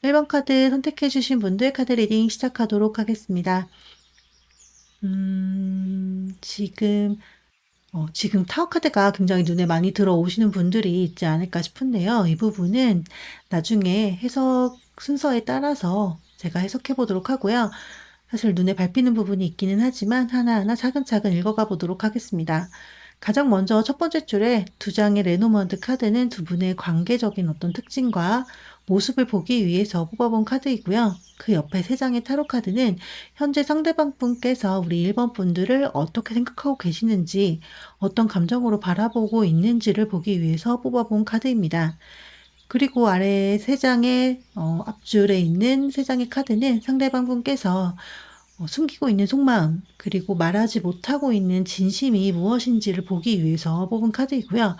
1번 카드 선택해 주신 분들 카드 리딩 시작하도록 하겠습니다. 지금 타워 카드가 굉장히 눈에 많이 들어오시는 분들이 있지 않을까 싶은데요. 이 부분은 나중에 해석 순서에 따라서 제가 해석해 보도록 하고요. 사실 눈에 밟히는 부분이 있기는 하지만 하나하나 차근차근 읽어가 보도록 하겠습니다. 가장 먼저 첫 번째 줄에 두 장의 레노먼드 카드는 두 분의 관계적인 어떤 특징과 모습을 보기 위해서 뽑아본 카드이고요. 그 옆에 세 장의 타로 카드는 현재 상대방 분께서 우리 1번 분들을 어떻게 생각하고 계시는지, 어떤 감정으로 바라보고 있는지를 보기 위해서 뽑아본 카드입니다. 그리고 아래 세 장의 앞줄에 있는 세 장의 카드는 상대방 분께서 숨기고 있는 속마음, 그리고 말하지 못하고 있는 진심이 무엇인지를 보기 위해서 뽑은 카드이고요.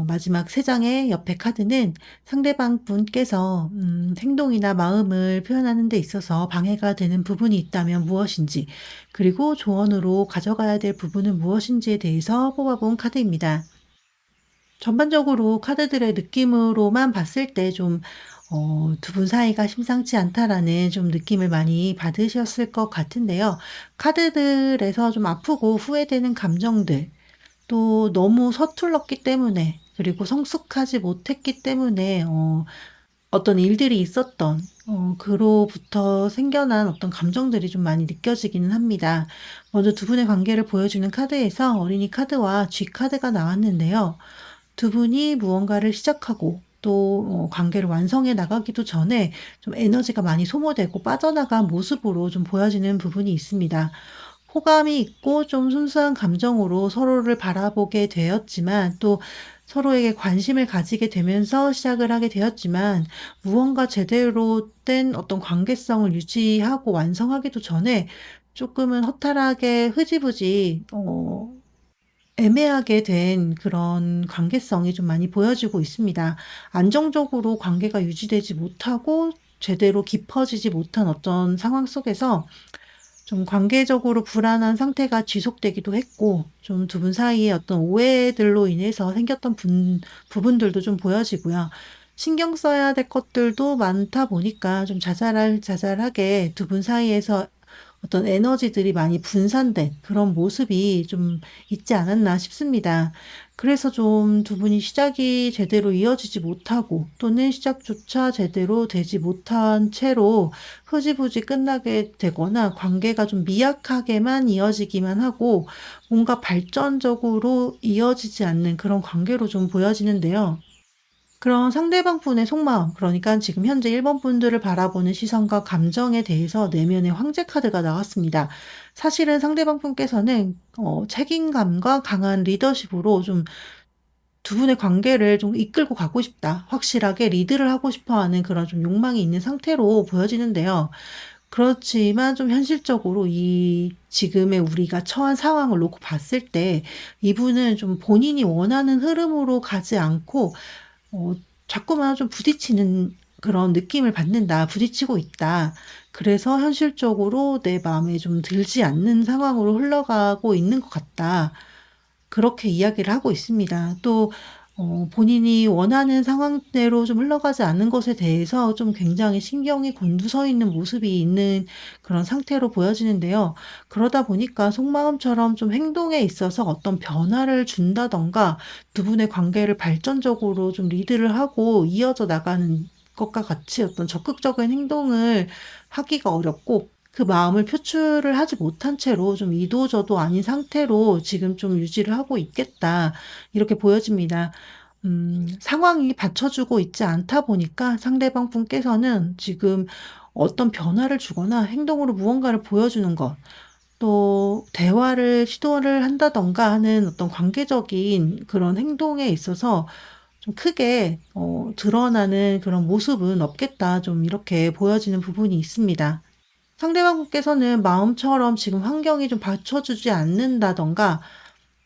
마지막 세 장의 옆에 카드는 상대방 분께서 행동이나 마음을 표현하는 데 있어서 방해가 되는 부분이 있다면 무엇인지, 그리고 조언으로 가져가야 될 부분은 무엇인지에 대해서 뽑아본 카드입니다. 전반적으로 카드들의 느낌으로만 봤을 때 두 분 사이가 심상치 않다라는 좀 느낌을 많이 받으셨을 것 같은데요. 카드들에서 좀 아프고 후회되는 감정들, 또 너무 서툴렀기 때문에, 그리고 성숙하지 못했기 때문에 어떤 일들이 있었던 그로부터 생겨난 어떤 감정들이 좀 많이 느껴지기는 합니다. 먼저 두 분의 관계를 보여주는 카드에서 어린이 카드와 G 카드가 나왔는데요. 두 분이 무언가를 시작하고 또 관계를 완성해 나가기도 전에 좀 에너지가 많이 소모되고 빠져나간 모습으로 좀 보여지는 부분이 있습니다. 호감이 있고 좀 순수한 감정으로 서로를 바라보게 되었지만, 또 서로에게 관심을 가지게 되면서 시작을 하게 되었지만, 무언가 제대로 된 어떤 관계성을 유지하고 완성하기도 전에 조금은 허탈하게 흐지부지 애매하게 된 그런 관계성이 좀 많이 보여지고 있습니다. 안정적으로 관계가 유지되지 못하고 제대로 깊어지지 못한 어떤 상황 속에서 좀 관계적으로 불안한 상태가 지속되기도 했고, 좀 두 분 사이에 어떤 오해들로 인해서 생겼던 부분들도 좀 보여지고요. 신경 써야 될 것들도 많다 보니까 좀 자잘하게 두 분 사이에서 어떤 에너지들이 많이 분산된 그런 모습이 좀 있지 않았나 싶습니다. 그래서 좀 두 분이 시작이 제대로 이어지지 못하고, 또는 시작조차 제대로 되지 못한 채로 흐지부지 끝나게 되거나 관계가 좀 미약하게만 이어지기만 하고 뭔가 발전적으로 이어지지 않는 그런 관계로 좀 보여지는데요. 그런 상대방 분의 속마음, 그러니까 지금 현재 1번 분들을 바라보는 시선과 감정에 대해서 내면의 황제 카드가 나왔습니다. 사실은 상대방 분께서는 책임감과 강한 리더십으로 좀 두 분의 관계를 좀 이끌고 가고 싶다, 확실하게 리드를 하고 싶어 하는 그런 좀 욕망이 있는 상태로 보여지는데요. 그렇지만 좀 현실적으로 이 지금의 우리가 처한 상황을 놓고 봤을 때 이분은 좀 본인이 원하는 흐름으로 가지 않고 어 자꾸만 좀 부딪히는 그런 느낌을 받는다. 부딪히고 있다. 그래서 현실적으로 내 마음에 좀 들지 않는 상황으로 흘러가고 있는 것 같다. 그렇게 이야기를 하고 있습니다. 또 본인이 원하는 상황대로 좀 흘러가지 않는 것에 대해서 좀 굉장히 신경이 곤두서 있는 모습이 있는 그런 상태로 보여지는데요. 그러다 보니까 속마음처럼 좀 행동에 있어서 어떤 변화를 준다든가 두 분의 관계를 발전적으로 좀 리드를 하고 이어져 나가는 것과 같이 어떤 적극적인 행동을 하기가 어렵고, 그 마음을 표출을 하지 못한 채로 좀 이도저도 아닌 상태로 지금 좀 유지를 하고 있겠다, 이렇게 보여집니다. 상황이 받쳐주고 있지 않다 보니까 상대방 분께서는 지금 어떤 변화를 주거나 행동으로 무언가를 보여주는 것, 또 대화를 시도를 한다던가 하는 어떤 관계적인 그런 행동에 있어서 좀 크게 드러나는 그런 모습은 없겠다, 좀 이렇게 보여지는 부분이 있습니다. 상대방분께서는 마음처럼 지금 환경이 좀 받쳐주지 않는다던가,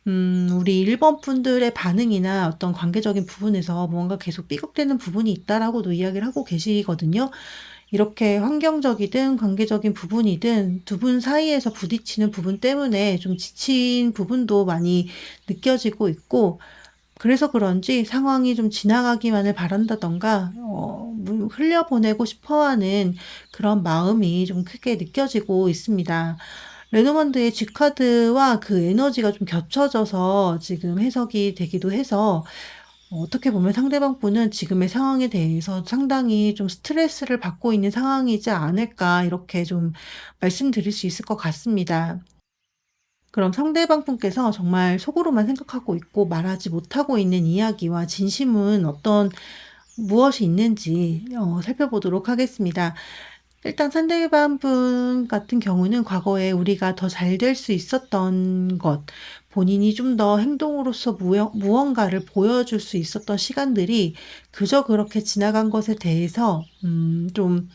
우리 1번 분들의 반응이나 어떤 관계적인 부분에서 뭔가 계속 삐걱대는 부분이 있다라고도 이야기를 하고 계시거든요. 이렇게 환경적이든 관계적인 부분이든 두 분 사이에서 부딪히는 부분 때문에 좀 지친 부분도 많이 느껴지고 있고, 그래서 그런지 상황이 좀 지나가기만을 바란다던가 흘려보내고 싶어 하는 그런 마음이 좀 크게 느껴지고 있습니다. 레노먼드의 G카드와 그 에너지가 좀 겹쳐져서 지금 해석이 되기도 해서 어떻게 보면 상대방 분은 지금의 상황에 대해서 상당히 좀 스트레스를 받고 있는 상황이지 않을까 이렇게 좀 말씀드릴 수 있을 것 같습니다. 그럼 상대방 분께서 정말 속으로만 생각하고 있고 말하지 못하고 있는 이야기와 진심은 무엇이 있는지 살펴보도록 하겠습니다. 일단 상대방 분 같은 경우는 과거에 우리가 더 잘 될 수 있었던 것, 본인이 좀 더 행동으로서 무언가를 보여줄 수 있었던 시간들이 그저 그렇게 지나간 것에 대해서 좀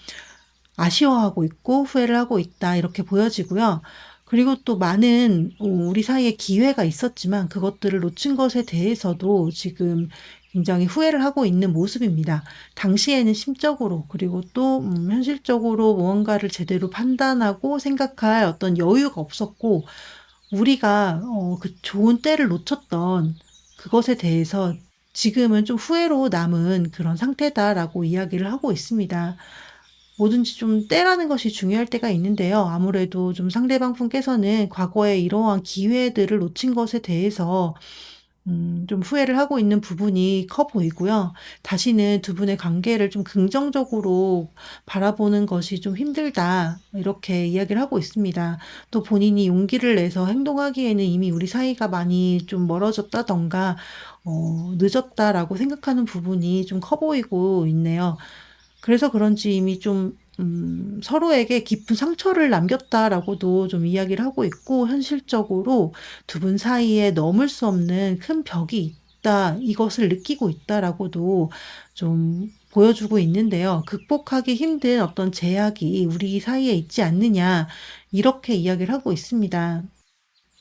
아쉬워하고 있고 후회를 하고 있다 이렇게 보여지고요. 그리고 또 많은 우리 사이에 기회가 있었지만 그것들을 놓친 것에 대해서도 지금 굉장히 후회를 하고 있는 모습입니다. 당시에는 심적으로 그리고 또 현실적으로 무언가를 제대로 판단하고 생각할 어떤 여유가 없었고 우리가 그 좋은 때를 놓쳤던 그것에 대해서 지금은 좀 후회로 남은 그런 상태다라고 이야기를 하고 있습니다. 뭐든지 좀 때라는 것이 중요할 때가 있는데요. 아무래도 좀 상대방 분께서는 과거에 이러한 기회들을 놓친 것에 대해서 좀 후회를 하고 있는 부분이 커 보이고요. 다시는 두 분의 관계를 좀 긍정적으로 바라보는 것이 좀 힘들다. 이렇게 이야기를 하고 있습니다. 또 본인이 용기를 내서 행동하기에는 이미 우리 사이가 많이 좀 멀어졌다던가, 늦었다라고 생각하는 부분이 좀 커 보이고 있네요. 그래서 그런지 이미 좀 서로에게 깊은 상처를 남겼다라고도 좀 이야기를 하고 있고 현실적으로 두 분 사이에 넘을 수 없는 큰 벽이 있다. 이것을 느끼고 있다라고도 좀 보여주고 있는데요. 극복하기 힘든 어떤 제약이 우리 사이에 있지 않느냐 이렇게 이야기를 하고 있습니다.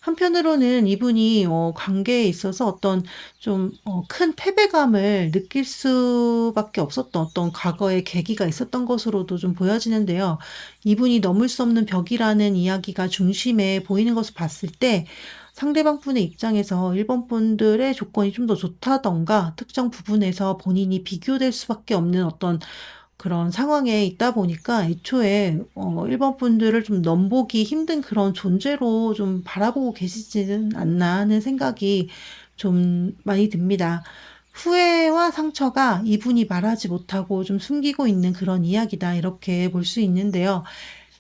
한편으로는 이분이 관계에 있어서 어떤 좀 큰 패배감을 느낄 수밖에 없었던 어떤 과거의 계기가 있었던 것으로도 좀 보여지는데요. 이분이 넘을 수 없는 벽이라는 이야기가 중심에 보이는 것을 봤을 때 상대방 분의 입장에서 일본 분들의 조건이 좀 더 좋다든가 특정 부분에서 본인이 비교될 수밖에 없는 어떤 그런 상황에 있다 보니까 애초에 '일본 분들을 좀 넘보기 힘든 그런 존재로 좀 바라보고 계시지는 않나.' 하는 생각이 좀 많이 듭니다. 후회와 상처가 이분이 말하지 못하고 좀 숨기고 있는 그런 이야기다 이렇게 볼 수 있는데요.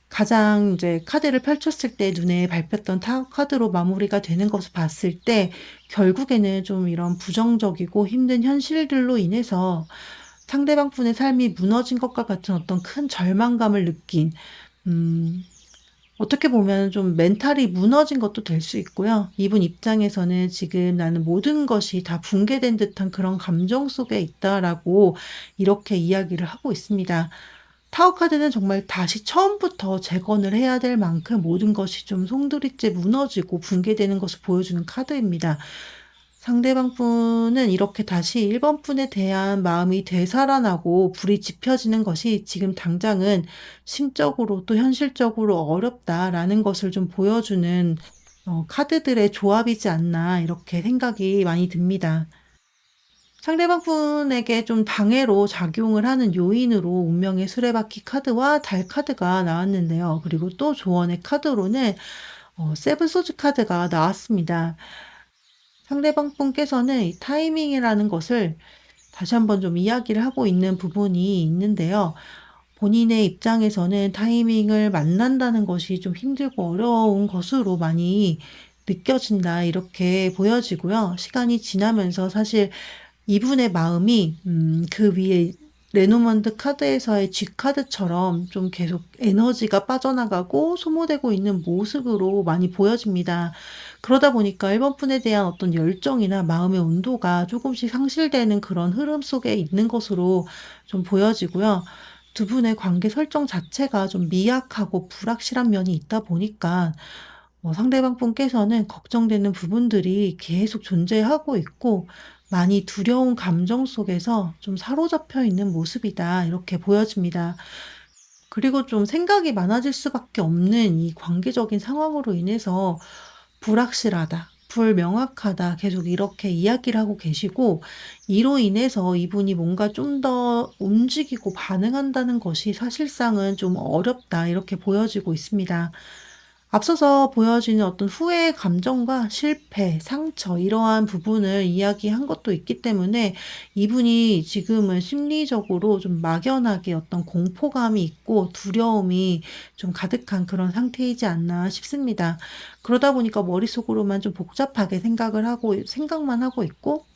가장 이제 카드를 펼쳤을 때 눈에 밟혔던 타로 카드로 마무리가 되는 것을 봤을 때 결국에는 좀 이런 부정적이고 힘든 현실들로 인해서 상대방 분의 삶이 무너진 것과 같은 어떤 큰 절망감을 느낀 음 어떻게 보면 좀 멘탈이 무너진 것도 될 수 있고요. 이분 입장에서는 지금 '나는 모든 것이 다 붕괴된 듯한 그런 감정 속에 있다.'라고 이렇게 이야기를 하고 있습니다. 타워 카드는 정말 다시 처음부터 재건을 해야 될 만큼 모든 것이 좀 송두리째 무너지고 붕괴되는 것을 보여주는 카드입니다. 상대방 분은 이렇게 다시 1번 분에 대한 마음이 되살아나고 불이 지펴지는 것이 지금 당장은 심적으로 또 현실적으로 어렵다라는 것을 좀 보여주는 카드들의 조합이지 않나 이렇게 생각이 많이 듭니다. 상대방 분에게 좀 방해로 작용을 하는 요인으로 운명의 수레바퀴 카드와 달 카드가 나왔는데요. 그리고 또 조언의 카드로는 세븐 소즈 카드가 나왔습니다. 상대방 분께서는 이 타이밍이라는 것을 다시 한번 좀 이야기를 하고 있는 부분이 있는데요. 본인의 입장에서는 타이밍을 만난다는 것이 좀 힘들고 어려운 것으로 많이 느껴진다 이렇게 보여지고요. 시간이 지나면서 사실 이분의 마음이 그 위에 레노먼드 카드에서의 G카드처럼 좀 계속 에너지가 빠져나가고 소모되고 있는 모습으로 많이 보여집니다. 그러다 보니까 1번 분에 대한 어떤 열정이나 마음의 온도가 조금씩 상실되는 그런 흐름 속에 있는 것으로 좀 보여지고요. 두 분의 관계 설정 자체가 좀 미약하고 불확실한 면이 있다 보니까 상대방 분께서는 걱정되는 부분들이 계속 존재하고 있고 많이 두려운 감정 속에서 좀 사로잡혀 있는 모습이다. 이렇게 보여집니다. 그리고 좀 생각이 많아질 수밖에 없는 이 관계적인 상황으로 인해서 불확실하다, "불명확하다." 계속 이렇게 이야기를 하고 계시고, 이로 인해서 이분이 뭔가 좀 더 움직이고 반응한다는 것이 사실상은 좀 어렵다, 이렇게 보여지고 있습니다. 앞서서 보여지는 어떤 후회의 감정과 실패, 상처, 이러한 부분을 이야기한 것도 있기 때문에 이분이 지금은 심리적으로 좀 막연하게 어떤 공포감이 있고 두려움이 좀 가득한 그런 상태이지 않나 싶습니다. 그러다 보니까 머릿속으로만 좀 복잡하게 생각만 하고 있고,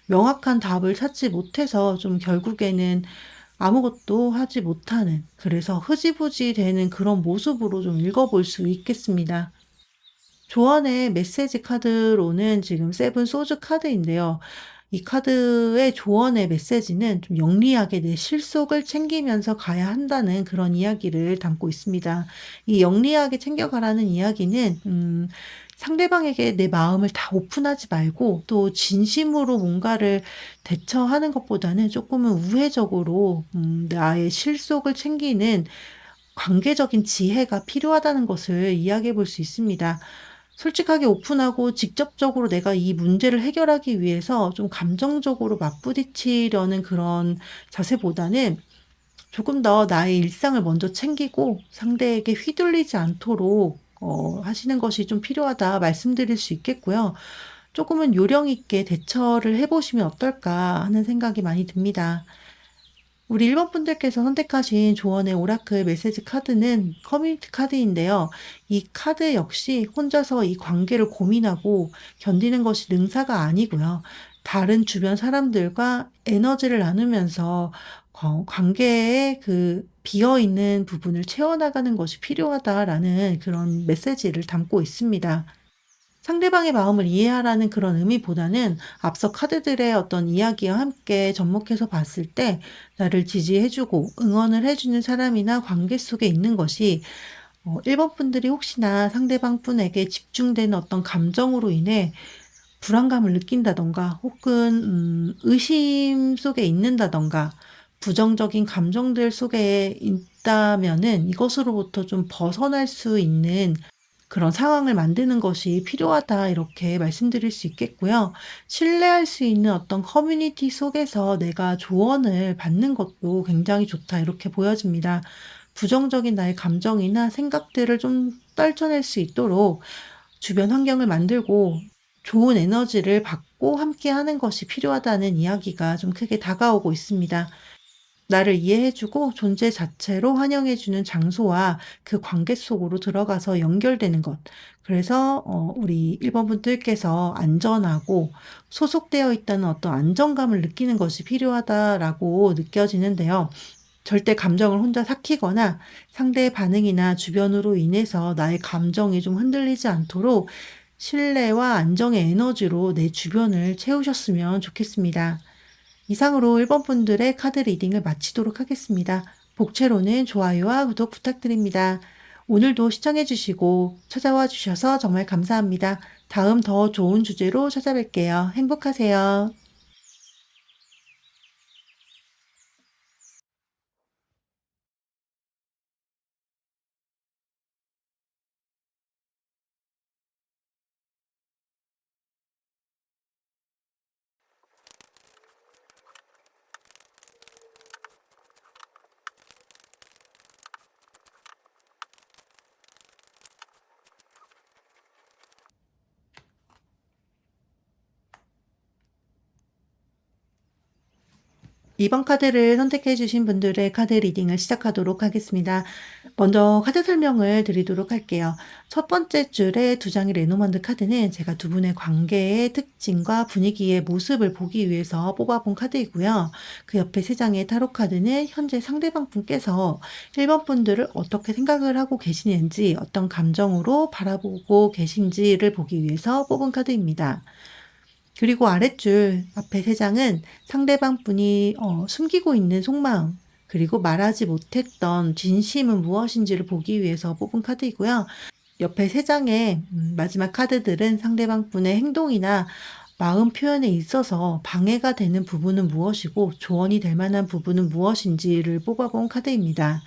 명확한 답을 찾지 못해서 좀 결국에는 아무것도 하지 못하는, 그래서 흐지부지 되는 그런 모습으로 좀 읽어볼 수 있겠습니다. 조언의 메시지 카드로는 지금 세븐 소즈 카드인데요. 이 카드의 조언의 메시지는 좀 영리하게 내 실속을 챙기면서 가야 한다는 그런 이야기를 담고 있습니다. 이 영리하게 챙겨가라는 이야기는 상대방에게 내 마음을 다 오픈하지 말고, 또 진심으로 뭔가를 대처하는 것보다는 조금은 우회적으로 나의 실속을 챙기는 관계적인 지혜가 필요하다는 것을 이야기해 볼 수 있습니다. 솔직하게 오픈하고 직접적으로 내가 이 문제를 해결하기 위해서 좀 감정적으로 맞부딪히려는 그런 자세보다는 조금 더 나의 일상을 먼저 챙기고 상대에게 휘둘리지 않도록 하시는 것이 좀 필요하다 말씀드릴 수 있겠고요. 조금은 요령 있게 대처를 해 보시면 어떨까 하는 생각이 많이 듭니다. 우리 1번 분들께서 선택하신 조언의 오라클 메시지 카드는 커뮤니티 카드인데요. 이 카드 역시 혼자서 이 관계를 고민하고 견디는 것이 능사가 아니고요. 다른 주변 사람들과 에너지를 나누면서 관계의 그 비어 있는 부분을 채워나가는 것이 필요하다라는 그런 메시지를 담고 있습니다. 상대방의 마음을 이해하라는 그런 의미보다는 앞서 카드들의 어떤 이야기와 함께 접목해서 봤을 때 나를 지지해 주고 응원을 해 주는 사람이나 관계 속에 있는 것이, 1번 분들이 혹시나 상대방 분에게 집중되는 어떤 감정으로 인해 불안감을 느낀다든가, 혹은 의심 속에 있는다든가, 부정적인 감정들 속에 있다면은 이것으로부터 좀 벗어날 수 있는 그런 상황을 만드는 것이 필요하다, 이렇게 말씀드릴 수 있겠고요. 신뢰할 수 있는 어떤 커뮤니티 속에서 내가 조언을 받는 것도 굉장히 좋다, 이렇게 보여집니다. 부정적인 나의 감정이나 생각들을 좀 떨쳐낼 수 있도록 주변 환경을 만들고 좋은 에너지를 받고 함께하는 것이 필요하다는 이야기가 좀 크게 다가오고 있습니다. 나를 이해해 주고 존재 자체로 환영해 주는 장소와 그 관계 속으로 들어가서 연결되는 것. 그래서 우리 1번 분들께서 안전하고 소속되어 있다는 어떤 안정감을 느끼는 것이 필요하다라고 느껴지는데요. 절대 감정을 혼자 삭히거나 상대의 반응이나 주변으로 인해서 나의 감정이 좀 흔들리지 않도록 신뢰와 안정의 에너지로 내 주변을 채우셨으면 좋겠습니다. 이상으로 1번 분들의 카드 리딩을 마치도록 하겠습니다. 복채로는 좋아요와 구독 부탁드립니다. 오늘도 시청해 주시고 찾아와 주셔서 정말 감사합니다. 다음 더 좋은 주제로 찾아뵐게요. 행복하세요. 이번 카드를 선택해 주신 분들의 카드 리딩을 시작하도록 하겠습니다. 먼저 카드 설명을 드리도록 할게요. 첫 번째 줄에 두 장의 레노먼드 카드는 제가 두 분의 관계의 특징과 분위기의 모습을 보기 위해서 뽑아본 카드이고요. 그 옆에 세 장의 타로 카드는 현재 상대방 분께서 1번 분들을 어떻게 생각을 하고 계시는지, 어떤 감정으로 바라보고 계신지를 보기 위해서 뽑은 카드입니다. 그리고 아랫줄 앞에 세 장은 상대방 분이 숨기고 있는 속마음, 그리고 말하지 못했던 진심은 무엇인지를 보기 위해서 뽑은 카드이고요. 옆에 세 장의 마지막 카드들은 상대방 분의 행동이나 마음 표현에 있어서 방해가 되는 부분은 무엇이고 조언이 될 만한 부분은 무엇인지를 뽑아본 카드입니다.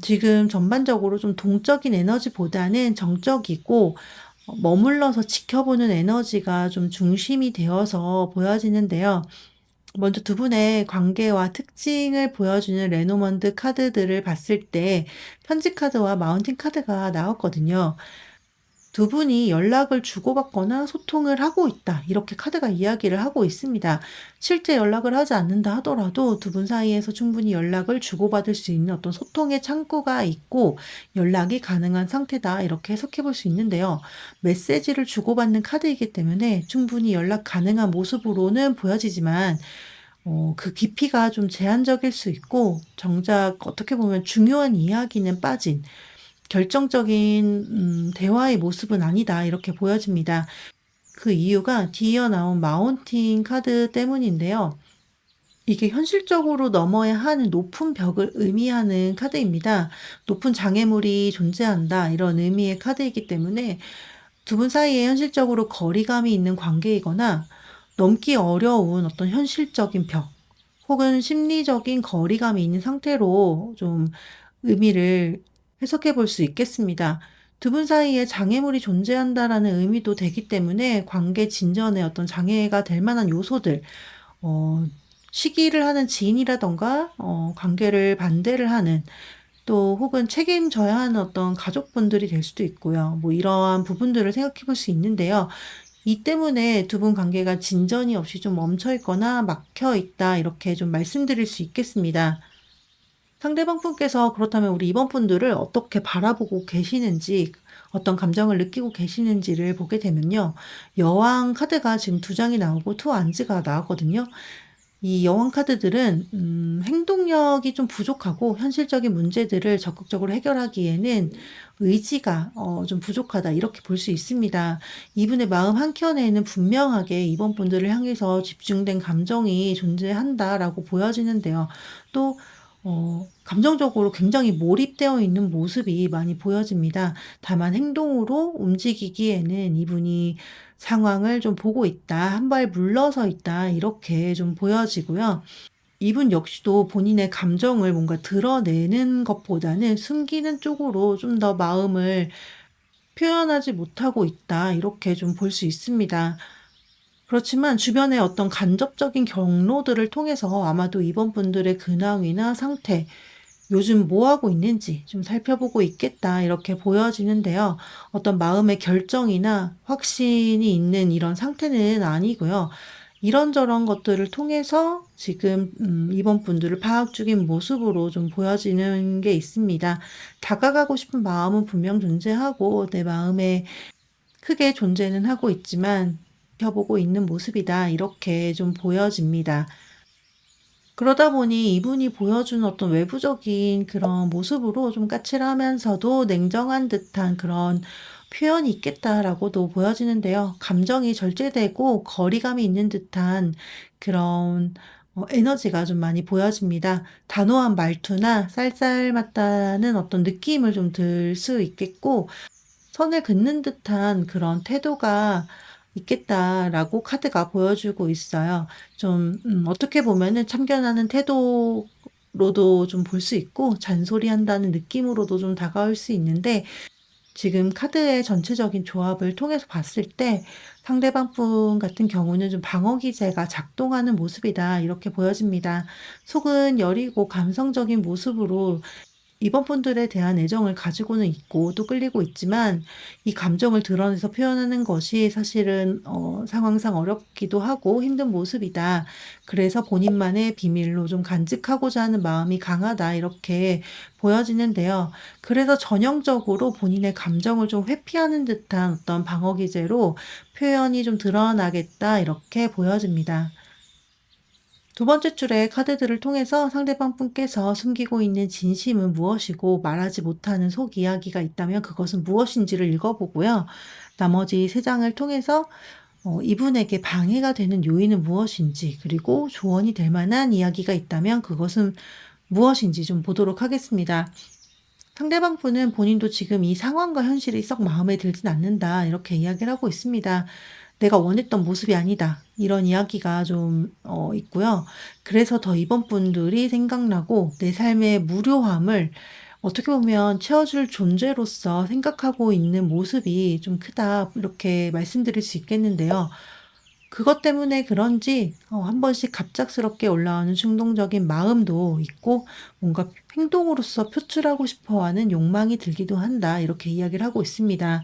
지금 전반적으로 좀 동적인 에너지보다는 정적이고 머물러서 지켜보는 에너지가 좀 중심이 되어서 보여지는데요. 먼저 두 분의 관계와 특징을 보여주는 레노먼드 카드들을 봤을 때 편지 카드와 마운틴 카드가 나왔거든요. 두 분이 연락을 주고받거나 소통을 하고 있다. 이렇게 카드가 이야기를 하고 있습니다. 실제 연락을 하지 않는다 하더라도 두 분 사이에서 충분히 연락을 주고받을 수 있는 어떤 소통의 창구가 있고 연락이 가능한 상태다. 이렇게 해석해 볼 수 있는데요. 메시지를 주고받는 카드이기 때문에 충분히 연락 가능한 모습으로는 보여지지만 그 깊이가 좀 제한적일 수 있고 정작 어떻게 보면 중요한 이야기는 빠진 결정적인 대화의 모습은 아니다 이렇게 보여집니다. 그 이유가 뒤이어 나온 마운틴 카드 때문인데요. 이게 현실적으로 넘어야 하는 높은 벽을 의미하는 카드입니다. 높은 장애물이 존재한다 이런 의미의 카드이기 때문에 두 분 사이에 현실적으로 거리감이 있는 관계이거나 넘기 어려운 어떤 현실적인 벽 혹은 심리적인 거리감이 있는 상태로 좀 의미를 해석해 볼 수 있겠습니다. 두 분 사이에 장애물이 존재한다라는 의미도 되기 때문에 관계 진전에 어떤 장애가 될 만한 요소들, 어, 시기를 하는 지인이라던가, 관계를 반대를 하는 또 혹은 책임져야 하는 어떤 가족분들이 될 수도 있고요. 뭐 이러한 부분들을 생각해 볼 수 있는데요. 이 때문에 두 분 관계가 진전이 없이 좀 멈춰 있거나 막혀 있다 이렇게 좀 말씀드릴 수 있겠습니다. 상대방 분께서 그렇다면 우리 이번 분들을 어떻게 바라보고 계시는지 어떤 감정을 느끼고 계시는지를 보게 되면요. 여왕 카드가 지금 두 장이 나오고 투 안즈가 나왔거든요. 이 여왕 카드들은 행동력이 좀 부족하고 현실적인 문제들을 적극적으로 해결하기에는 의지가 좀 부족하다 이렇게 볼 수 있습니다. 이분의 마음 한켠에는 분명하게 이번 분들을 향해서 집중된 감정이 존재한다라고 보여지는데요. 또 감정적으로 굉장히 몰입되어 있는 모습이 많이 보여집니다. 다만 행동으로 움직이기에는 이분이 상황을 좀 보고 있다, 한 발 물러서 있다, 이렇게 좀 보여지고요. 이분 역시도 본인의 감정을 뭔가 드러내는 것보다는 숨기는 쪽으로 좀 더 마음을 표현하지 못하고 있다, 이렇게 좀 볼 수 있습니다. 그렇지만 주변의 어떤 간접적인 경로들을 통해서 아마도 이번 분들의 근황이나 상태, 요즘 뭐 하고 있는지 좀 살펴보고 있겠다 이렇게 보여지는데요. 어떤 마음의 결정이나 확신이 있는 이런 상태는 아니고요. 이런저런 것들을 통해서 지금 이번 분들을 파악 중인 모습으로 좀 보여지는 게 있습니다. 다가가고 싶은 마음은 분명 존재하고 내 마음에 크게 존재는 하고 있지만 지켜보고 있는 모습이다 이렇게 좀 보여집니다. 그러다 보니 이분이 보여주는 어떤 외부적인 그런 모습으로 좀 까칠하면서도 냉정한 듯한 그런 표현이 있겠다라고도 보여지는데요. 감정이 절제되고 거리감이 있는 듯한 그런 에너지가 좀 많이 보여집니다. 단호한 말투나 쌀쌀맞다는 어떤 느낌을 좀 들 수 있겠고, 선을 긋는 듯한 그런 태도가 있겠다라고 카드가 보여주고 있어요. 좀 어떻게 보면은 참견하는 태도로도 좀 볼 수 있고 잔소리한다는 느낌으로도 좀 다가올 수 있는데 지금 카드의 전체적인 조합을 통해서 봤을 때 상대방 분 같은 경우는 좀 방어 기제가 작동하는 모습이다 이렇게 보여집니다. 속은 여리고 감성적인 모습으로 이번 분들에 대한 애정을 가지고는 있고 또 끌리고 있지만 이 감정을 드러내서 표현하는 것이 사실은 상황상 어렵기도 하고 힘든 모습이다. 그래서 본인만의 비밀로 좀 간직하고자 하는 마음이 강하다. 이렇게 보여지는데요. 그래서 전형적으로 본인의 감정을 좀 회피하는 듯한 어떤 방어 기제로 표현이 좀 드러나겠다. 이렇게 보여집니다. 두 번째 줄의 카드들을 통해서 상대방 분께서 숨기고 있는 진심은 무엇이고 말하지 못하는 속 이야기가 있다면 그것은 무엇인지를 읽어보고요. 나머지 세 장을 통해서 이분에게 방해가 되는 요인은 무엇인지 그리고 조언이 될 만한 이야기가 있다면 그것은 무엇인지 좀 보도록 하겠습니다. 상대방 분은 본인도 지금 이 상황과 현실이 썩 마음에 들진 않는다. 이렇게 이야기를 하고 있습니다. 내가 원했던 모습이 아니다. 이런 이야기가 좀 있고요. 그래서 더 이번 분들이 생각나고 내 삶의 무료함을 어떻게 보면 채워줄 존재로서 생각하고 있는 모습이 좀 크다, 이렇게 말씀드릴 수 있겠는데요. 그것 때문에 그런지 한 번씩 갑작스럽게 올라오는 충동적인 마음도 있고, 뭔가 행동으로서 표출하고 싶어 하는 욕망이 들기도 한다, 이렇게 이야기를 하고 있습니다.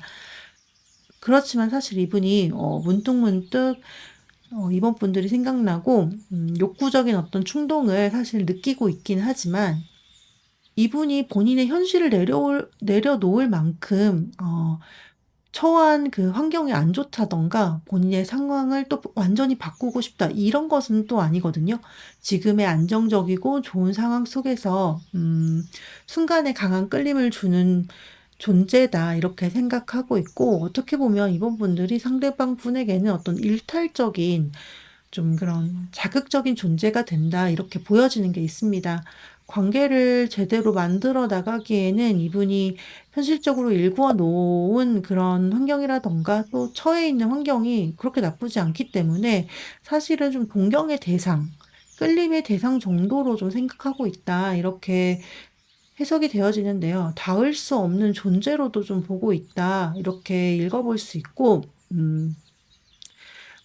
그렇지만 사실 이분이 문득문득 이번 분들이 생각나고 욕구적인 어떤 충동을 사실 느끼고 있긴 하지만, 이분이 본인의 현실을 내려놓을 만큼 처한 그 환경이 안 좋다든가 본인의 상황을 또 완전히 바꾸고 싶다, 이런 것은 또 아니거든요. 지금의 안정적이고 좋은 상황 속에서 순간에 강한 끌림을 주는 존재다, 이렇게 생각하고 있고, 어떻게 보면 이번 분들이 상대방 분에게는 어떤 일탈적인 좀 그런 자극적인 존재가 된다, 이렇게 보여지는 게 있습니다. 관계를 제대로 만들어 나가기에는 이분이 현실적으로 일구어 놓은 그런 환경이라든가 또 처해 있는 환경이 그렇게 나쁘지 않기 때문에 사실은 좀 동경의 대상, 끌림의 대상 정도로 좀 생각하고 있다, 이렇게 해석이 되어지는데요. 닿을 수 없는 존재로도 좀 보고 있다, 이렇게 읽어볼 수 있고,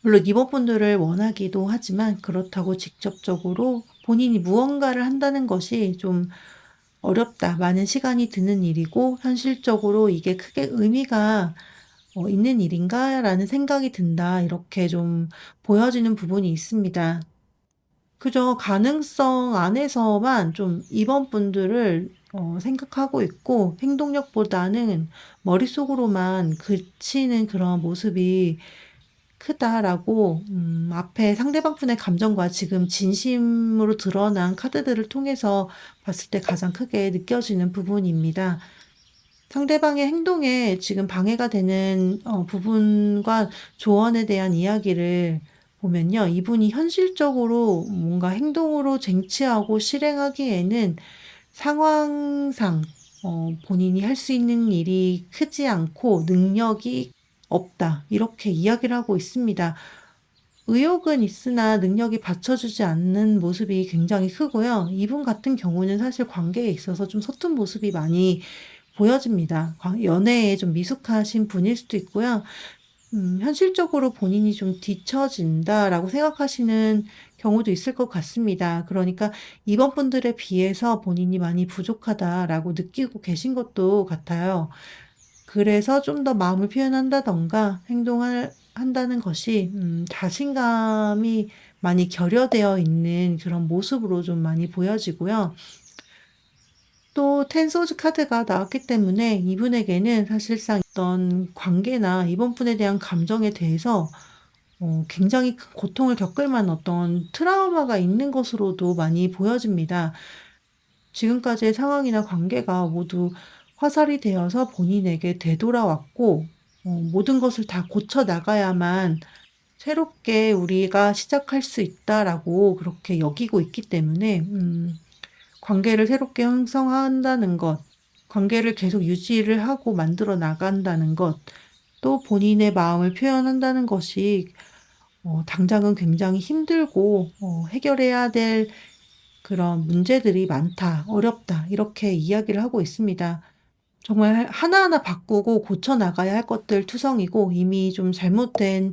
물론 이번 분들을 원하기도 하지만 그렇다고 직접적으로 본인이 무언가를 한다는 것이 좀 어렵다, 많은 시간이 드는 일이고 현실적으로 이게 크게 의미가 있는 일인가라는 생각이 든다, 이렇게 좀 보여지는 부분이 있습니다. 그저 가능성 안에서만 좀 이번 분들을 생각하고 있고, 행동력보다는 머릿속으로만 그치는 그런 모습이 크다라고, 앞에 상대방 분의 감정과 지금 진심으로 드러난 카드들을 통해서 봤을 때 가장 크게 느껴지는 부분입니다. 상대방의 행동에 지금 방해가 되는 부분과 조언에 대한 이야기를 보면요. 이분이 현실적으로 뭔가 행동으로 쟁취하고 실행하기에는 상황상 본인이 할 수 있는 일이 크지 않고 능력이 없다, 이렇게 이야기를 하고 있습니다. 의욕은 있으나 능력이 받쳐주지 않는 모습이 굉장히 크고요. 이분 같은 경우는 사실 관계에 있어서 좀 서툰 모습이 많이 보여집니다. 연애에 좀 미숙하신 분일 수도 있고요. 현실적으로 본인이 좀 뒤처진다라고 생각하시는 경우도 있을 것 같습니다. 그러니까 이번 분들에 비해서 본인이 많이 부족하다라고 느끼고 계신 것도 같아요. 그래서 좀 더 마음을 표현한다던가 행동을 한다는 것이 자신감이 많이 결여되어 있는 그런 모습으로 좀 많이 보여지고요. 또 텐소즈 카드가 나왔기 때문에 이분에게는 사실상 어떤 관계나 이번 분에 대한 감정에 대해서 굉장히 큰 고통을 겪을 만한 어떤 트라우마가 있는 것으로도 많이 보여집니다. 지금까지의 상황이나 관계가 모두 화살이 되어서 본인에게 되돌아왔고, 모든 것을 다 고쳐 나가야만 새롭게 우리가 시작할 수 있다라고 그렇게 여기고 있기 때문에, 관계를 새롭게 형성한다는 것, 관계를 계속 유지를 하고 만들어 나간다는 것, 또 본인의 마음을 표현한다는 것이 당장은 굉장히 힘들고 해결해야 될 그런 문제들이 많다, 어렵다, 이렇게 이야기를 하고 있습니다. 정말 하나하나 바꾸고 고쳐 나가야 할 것들 투성이고, 이미 좀 잘못된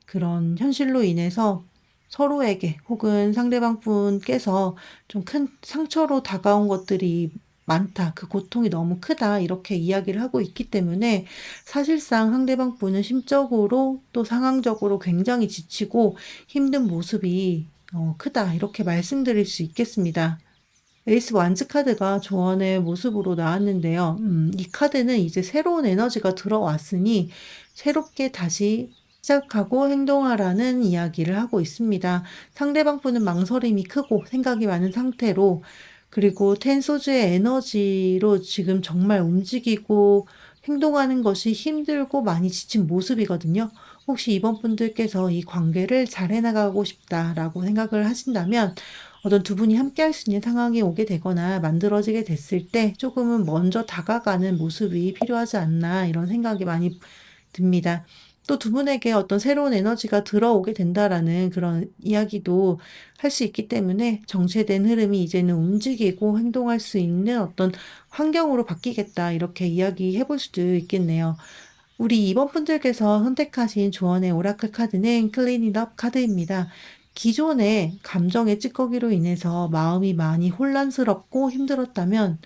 그런 현실로 인해서 서로에게 혹은 상대방 분께서 좀 큰 상처로 다가온 것들이 많다, 그 고통이 너무 크다, 이렇게 이야기를 하고 있기 때문에 사실상 상대방 분은 심적으로 또 상황적으로 굉장히 지치고 힘든 모습이 크다, 이렇게 말씀드릴 수 있겠습니다. 에이스 완즈 카드가 조언의 모습으로 나왔는데요. 이 카드는 이제 새로운 에너지가 들어왔으니 새롭게 다시 시작하고 행동하라는 이야기를 하고 있습니다. 상대방 분은 망설임이 크고 생각이 많은 상태로, 그리고 텐소즈의 에너지로 지금 정말 움직이고 행동하는 것이 힘들고 많이 지친 모습이거든요. 혹시 이번 분들께서 이 관계를 잘 해나가고 싶다라고 생각을 하신다면, 어떤 두 분이 함께 할 수 있는 상황이 오게 되거나 만들어지게 됐을 때 조금은 먼저 다가가는 모습이 필요하지 않나, 이런 생각이 많이 듭니다. 또 두 분에게 어떤 새로운 에너지가 들어오게 된다라는 그런 이야기도 할 수 있기 때문에 정체된 흐름이 이제는 움직이고 행동할 수 있는 어떤 환경으로 바뀌겠다 이렇게 이야기해 볼 수도 있겠네요. 우리 2번 분들께서 선택하신 조언의 오라클 카드는 클린 잇 업 카드입니다. 기존의 감정의 찌꺼기로 인해서 마음이 많이 혼란스럽고 힘들었다면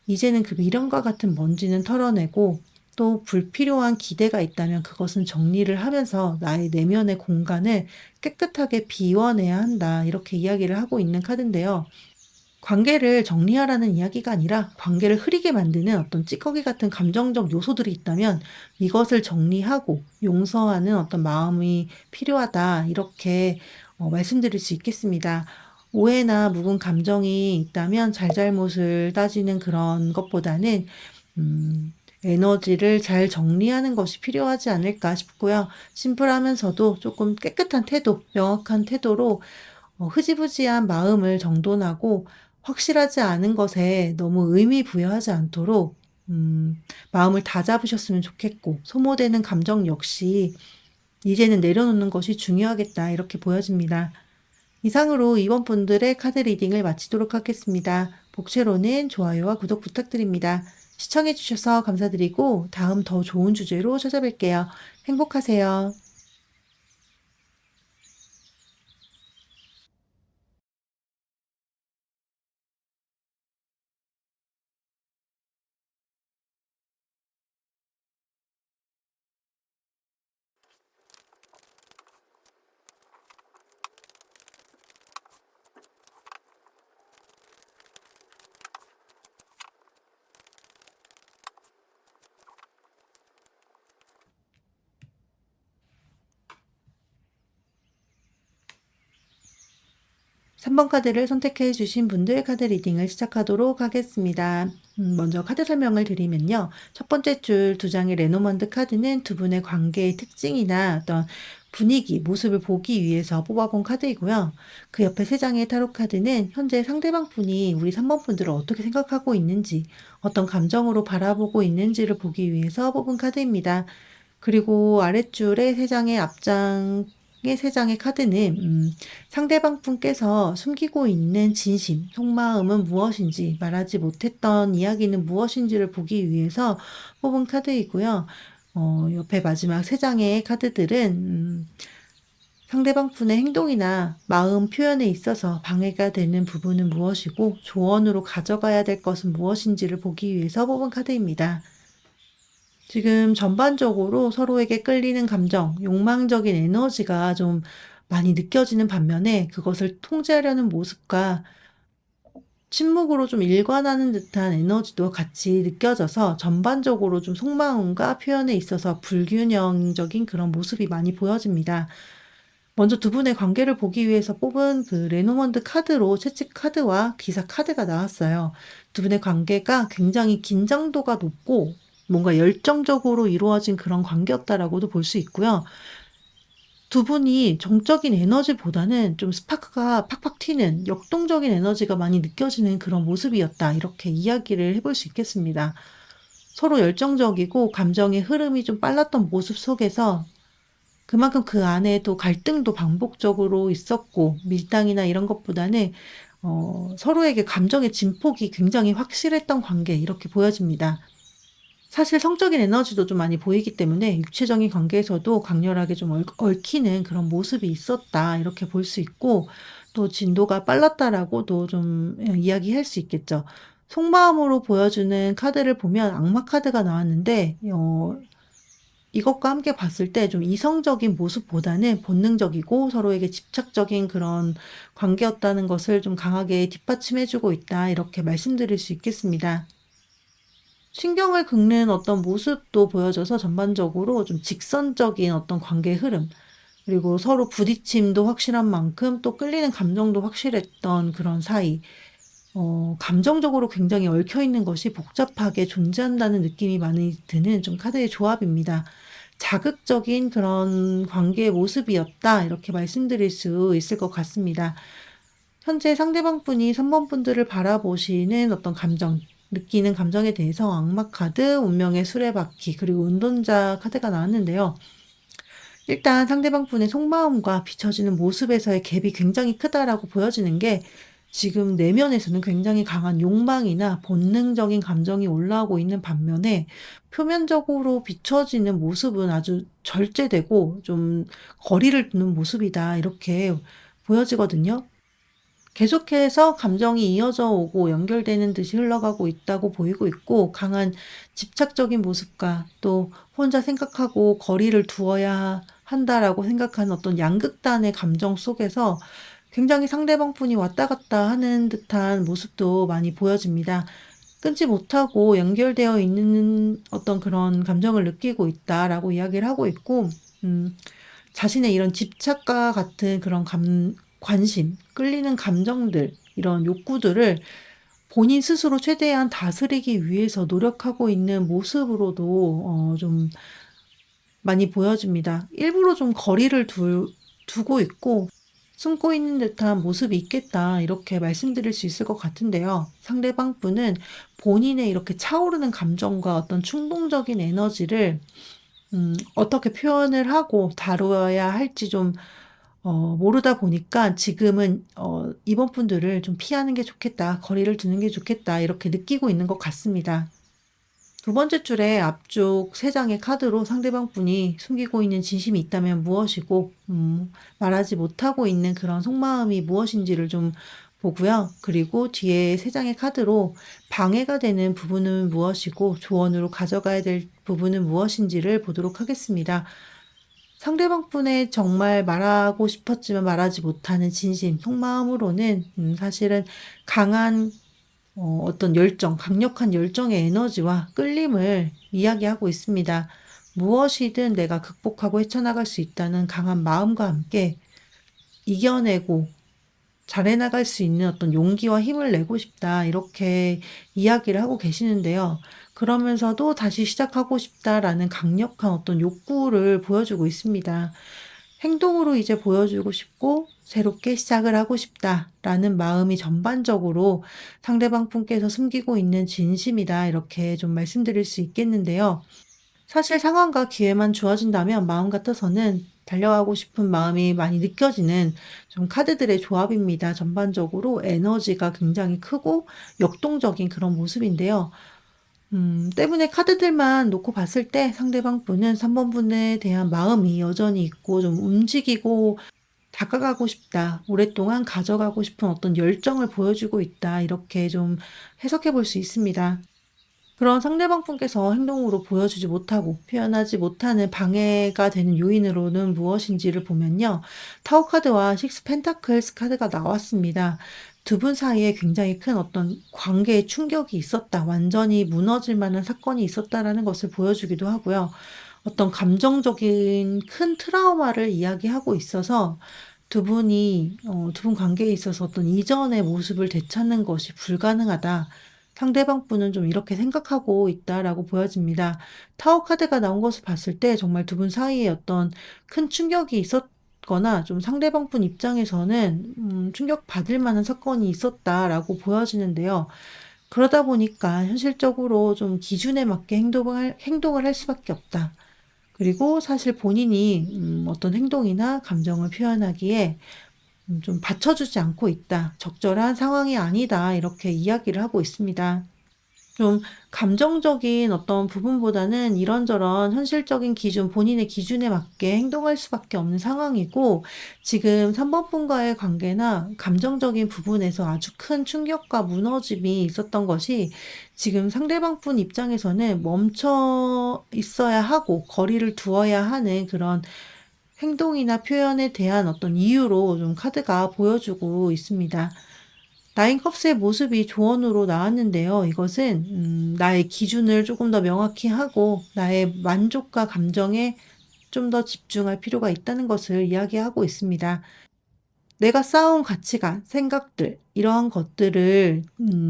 이제는 그 미련과 같은 먼지는 털어내고 또 불필요한 기대가 있다면 그것은 정리를 하면서 나의 내면의 공간을 깨끗하게 비워내야 한다. 이렇게 이야기를 하고 있는 카드인데요. 관계를 정리하라는 이야기가 아니라 관계를 흐리게 만드는 어떤 찌꺼기 같은 감정적 요소들이 있다면 이것을 정리하고 용서하는 어떤 마음이 필요하다. 이렇게 말씀드릴 수 있겠습니다. 오해나 묵은 감정이 있다면 잘잘못을 따지는 그런 것보다는 에너지를 잘 정리하는 것이 필요하지 않을까 싶고요. 심플하면서도 조금 깨끗한 태도, 명확한 태도로 흐지부지한 마음을 정돈하고 확실하지 않은 것에 너무 의미 부여하지 않도록 마음을 다잡으셨으면 좋겠고 소모되는 감정 역시 이제는 내려놓는 것이 중요하겠다 이렇게 보여집니다. 이상으로 이번 분들의 카드 리딩을 마치도록 하겠습니다. 복채로는 좋아요와 구독 부탁드립니다. 시청해주셔서 감사드리고 다음 더 좋은 주제로 찾아뵐게요. 행복하세요. 3번 카드를 선택해 주신 분들 카드 리딩을 시작하도록 하겠습니다. 먼저 카드 설명을 드리면요. 첫 번째 줄 두 장의 레노먼드 카드는 두 분의 관계의 특징이나 어떤 분위기, 모습을 보기 위해서 뽑아본 카드이고요. 그 옆에 세 장의 타로 카드는 현재 상대방 분이 우리 3번 분들을 어떻게 생각하고 있는지, 어떤 감정으로 바라보고 있는지를 보기 위해서 뽑은 카드입니다. 그리고 아랫줄에 세 장의 앞장의 세 장의 카드는 상대방 분께서 숨기고 있는 진심, 속마음은 무엇인지, 말하지 못했던 이야기는 무엇인지를 보기 위해서 뽑은 카드이고요. 옆에 마지막 세 장의 카드들은 상대방 분의 행동이나 마음 표현에 있어서 방해가 되는 부분은 무엇이고 조언으로 가져가야 될 것은 무엇인지를 보기 위해서 뽑은 카드입니다. 지금 전반적으로 서로에게 끌리는 감정, 욕망적인 에너지가 좀 많이 느껴지는 반면에 그것을 통제하려는 모습과 침묵으로 좀 일관하는 듯한 에너지도 같이 느껴져서 전반적으로 좀 속마음과 표현에 있어서 불균형적인 그런 모습이 많이 보여집니다. 먼저 두 분의 관계를 보기 위해서 뽑은 그 레노먼드 카드로 채찍 카드와 기사 카드가 나왔어요. 두 분의 관계가 굉장히 긴장도가 높고 뭔가 열정적으로 이루어진 그런 관계였다라고도 볼 수 있고요. 두 분이 정적인 에너지보다는 좀 스파크가 팍팍 튀는 역동적인 에너지가 많이 느껴지는 그런 모습이었다. 이렇게 이야기를 해볼 수 있겠습니다. 서로 열정적이고 감정의 흐름이 좀 빨랐던 모습 속에서 그만큼 그 안에도 갈등도 반복적으로 있었고 밀당이나 이런 것보다는 서로에게 감정의 진폭이 굉장히 확실했던 관계 이렇게 보여집니다. 사실 성적인 에너지도 좀 많이 보이기 때문에 육체적인 관계에서도 강렬하게 좀 얽히는 그런 모습이 있었다 이렇게 볼 수 있고 또 진도가 빨랐다라고도 좀 이야기할 수 있겠죠. 속마음으로 보여주는 카드를 보면 악마 카드가 나왔는데 이것과 함께 봤을 때 좀 이성적인 모습보다는 본능적이고 서로에게 집착적인 그런 관계였다는 것을 좀 강하게 뒷받침해주고 있다 이렇게 말씀드릴 수 있겠습니다. 신경을 긁는 어떤 모습도 보여져서 전반적으로 좀 직선적인 어떤 관계 흐름, 그리고 서로 부딪힘도 확실한 만큼 또 끌리는 감정도 확실했던 그런 사이, 감정적으로 굉장히 얽혀있는 것이 복잡하게 존재한다는 느낌이 많이 드는 좀 카드의 조합입니다. 자극적인 그런 관계의 모습이었다, 이렇게 말씀드릴 수 있을 것 같습니다. 현재 상대방 분이 3번 분들을 바라보시는 어떤 감정, 느끼는 감정에 대해서 악마 카드, 운명의 수레바퀴, 그리고 운동자 카드가 나왔는데요. 일단 상대방 분의 속마음과 비춰지는 모습에서의 갭이 굉장히 크다라고 보여지는 게 지금 내면에서는 굉장히 강한 욕망이나 본능적인 감정이 올라오고 있는 반면에 표면적으로 비춰지는 모습은 아주 절제되고 좀 거리를 두는 모습이다 이렇게 보여지거든요. 계속해서 감정이 이어져 오고 연결되는 듯이 흘러가고 있다고 보이고 있고 강한 집착적인 모습과 또 혼자 생각하고 거리를 두어야 한다라고 생각하는 어떤 양극단의 감정 속에서 굉장히 상대방 분이 왔다 갔다 하는 듯한 모습도 많이 보여집니다. 끊지 못하고 연결되어 있는 어떤 그런 감정을 느끼고 있다라고 이야기를 하고 있고, 자신의 이런 집착과 같은 그런 관심, 끌리는 감정들, 이런 욕구들을 본인 스스로 최대한 다스리기 위해서 노력하고 있는 모습으로도 좀 많이 보여집니다. 일부러 좀 거리를 두고 있고 숨고 있는 듯한 모습이 있겠다 이렇게 말씀드릴 수 있을 것 같은데요. 상대방 분은 본인의 이렇게 차오르는 감정과 어떤 충동적인 에너지를 어떻게 표현을 하고 다루어야 할지 좀 모르다 보니까 지금은 이번 분들을 좀 피하는 게 좋겠다, 거리를 두는 게 좋겠다 이렇게 느끼고 있는 것 같습니다. 두 번째 줄에 앞쪽 세 장의 카드로 상대방 분이 숨기고 있는 진심이 있다면 무엇이고, 말하지 못하고 있는 그런 속마음이 무엇인지를 좀 보고요. 그리고 뒤에 세 장의 카드로 방해가 되는 부분은 무엇이고, 조언으로 가져가야 될 부분은 무엇인지를 보도록 하겠습니다. 상대방 분의 정말 말하고 싶었지만 말하지 못하는 진심, 속마음으로는 사실은 강한 어떤 열정, 강력한 열정의 에너지와 끌림을 이야기하고 있습니다. 무엇이든 내가 극복하고 헤쳐나갈 수 있다는 강한 마음과 함께 이겨내고 잘해나갈 수 있는 어떤 용기와 힘을 내고 싶다. 이렇게 이야기를 하고 계시는데요. 그러면서도 다시 시작하고 싶다라는 강력한 어떤 욕구를 보여주고 있습니다. 행동으로 이제 보여주고 싶고 새롭게 시작을 하고 싶다라는 마음이 전반적으로 상대방 분께서 숨기고 있는 진심이다. 이렇게 좀 말씀드릴 수 있겠는데요. 사실 상황과 기회만 주어진다면 마음 같아서는 달려가고 싶은 마음이 많이 느껴지는 좀 카드들의 조합입니다. 전반적으로 에너지가 굉장히 크고 역동적인 그런 모습인데요. 때문에 카드들만 놓고 봤을 때 상대방 분은 3번 분에 대한 마음이 여전히 있고 좀 움직이고 다가가고 싶다. 오랫동안 가져가고 싶은 어떤 열정을 보여주고 있다. 이렇게 좀 해석해 볼 수 있습니다. 그런 상대방 분께서 행동으로 보여주지 못하고 표현하지 못하는 방해가 되는 요인으로는 무엇인지를 보면요. 타워 카드와 식스 펜타클스 카드가 나왔습니다. 두 분 사이에 굉장히 큰 어떤 관계의 충격이 있었다. 완전히 무너질 만한 사건이 있었다라는 것을 보여주기도 하고요. 어떤 감정적인 큰 트라우마를 이야기하고 있어서 두 분 관계에 있어서 어떤 이전의 모습을 되찾는 것이 불가능하다. 상대방 분은 좀 이렇게 생각하고 있다라고 보여집니다. 타워 카드가 나온 것을 봤을 때 정말 두 분 사이에 어떤 큰 충격이 있었거나 좀 상대방 분 입장에서는 충격받을 만한 사건이 있었다라고 보여지는데요. 그러다 보니까 현실적으로 좀 기준에 맞게 행동을 할 수밖에 없다. 그리고 사실 본인이 어떤 행동이나 감정을 표현하기에 좀 받쳐주지 않고 있다. 적절한 상황이 아니다. 이렇게 이야기를 하고 있습니다. 좀 감정적인 어떤 부분보다는 이런저런 현실적인 기준, 본인의 기준에 맞게 행동할 수밖에 없는 상황이고, 지금 3번 분과의 관계나 감정적인 부분에서 아주 큰 충격과 무너짐이 있었던 것이 지금 상대방 분 입장에서는 멈춰 있어야 하고, 거리를 두어야 하는 그런 행동이나 표현에 대한 어떤 이유로 좀 카드가 보여주고 있습니다. 나인 컵스의 모습이 조언으로 나왔는데요. 이것은 나의 기준을 조금 더 명확히 하고 나의 만족과 감정에 좀 더 집중할 필요가 있다는 것을 이야기하고 있습니다. 내가 쌓아온 가치관, 생각들 이러한 것들을